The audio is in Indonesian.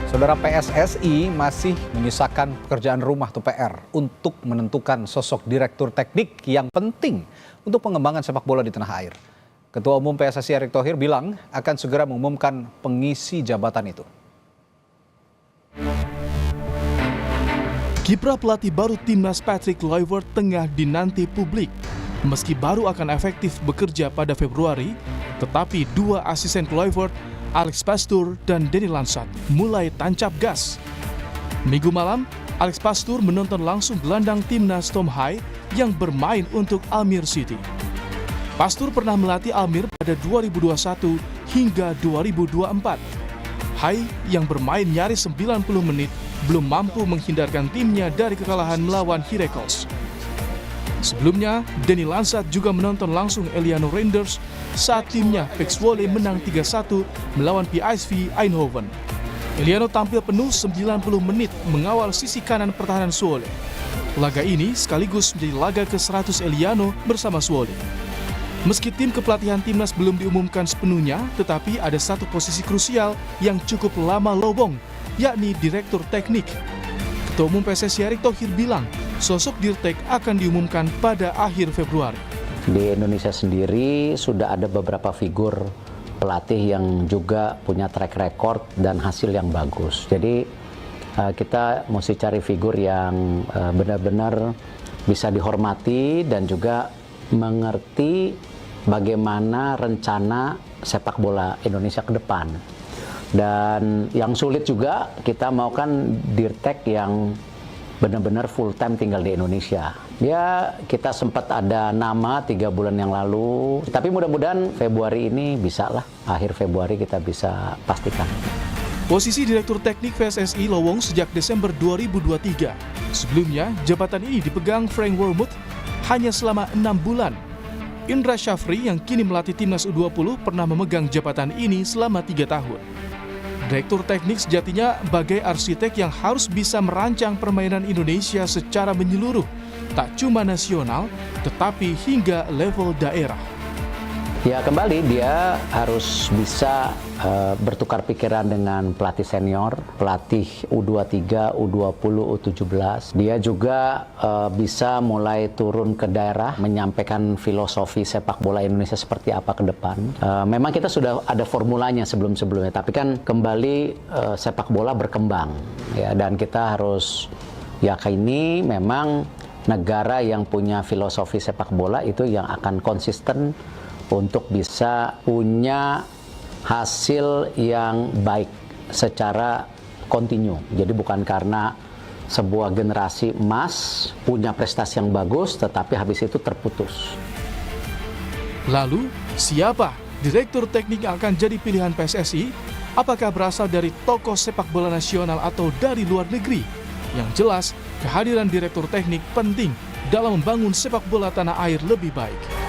Saudara, PSSI masih menyisakan pekerjaan rumah atau PR untuk menentukan sosok direktur teknik yang penting untuk pengembangan sepak bola di tanah air. Ketua Umum PSSI Erick Thohir bilang akan segera mengumumkan pengisi jabatan itu. Kiprah pelatih baru timnas Patrick Kluivert tengah dinanti publik. Meski baru akan efektif bekerja pada Februari, tetapi dua asisten Kluivert, Alex Pastoor dan Denny Lansat, mulai tancap gas. Minggu malam, Alex Pastoor menonton langsung gelandang timnas Tom Hai yang bermain untuk Almere City. Pastoor pernah melatih Almere pada 2021 hingga 2024. Hai yang bermain nyaris 90 menit belum mampu menghindarkan timnya dari kekalahan melawan Heracles. Sebelumnya, Denny Lansat juga menonton langsung Eliano Reinders saat timnya PEC Zwolle menang 3-1 melawan PSV Eindhoven. Eliano tampil penuh 90 menit mengawal sisi kanan pertahanan Zwolle. Laga ini sekaligus menjadi laga ke-100 Eliano bersama Zwolle. Meski tim kepelatihan timnas belum diumumkan sepenuhnya, tetapi ada satu posisi krusial yang cukup lama lowong, yakni direktur teknik. Ketua Umum PSSI Erick Thohir bilang, sosok Dirtek akan diumumkan pada akhir Februari. Di Indonesia sendiri sudah ada beberapa figur pelatih yang juga punya track record dan hasil yang bagus. Jadi kita mesti cari figur yang benar-benar bisa dihormati dan juga mengerti bagaimana rencana sepak bola Indonesia ke depan. Dan yang sulit juga kita mau kan Dirtek yang benar-benar full time tinggal di Indonesia. Ya, kita sempat ada nama 3 bulan yang lalu, tapi mudah-mudahan Februari ini bisa lah, akhir Februari kita bisa pastikan. Posisi Direktur Teknik PSSI lowong sejak Desember 2023. Sebelumnya, jabatan ini dipegang Frank Wormuth hanya selama 6 bulan. Indra Syafri yang kini melatih timnas U20 pernah memegang jabatan ini selama 3 tahun. Direktur teknik sejatinya bagai arsitek yang harus bisa merancang permainan Indonesia secara menyeluruh, tak cuma nasional, tetapi hingga level daerah. Ya kembali dia harus bisa bertukar pikiran dengan pelatih senior, pelatih U23, U20, U17. Dia juga bisa mulai turun ke daerah, menyampaikan filosofi sepak bola Indonesia seperti apa ke depan. Memang kita sudah ada formulanya sebelum-sebelumnya, tapi kan kembali sepak bola berkembang, ya, dan kita harus yakini memang negara yang punya filosofi sepak bola itu yang akan konsisten untuk bisa punya hasil yang baik secara kontinu. Jadi bukan karena sebuah generasi emas punya prestasi yang bagus, tetapi habis itu terputus. Lalu, siapa direktur teknik yang akan jadi pilihan PSSI? Apakah berasal dari tokoh sepak bola nasional atau dari luar negeri? Yang jelas, kehadiran direktur teknik penting dalam membangun sepak bola tanah air lebih baik.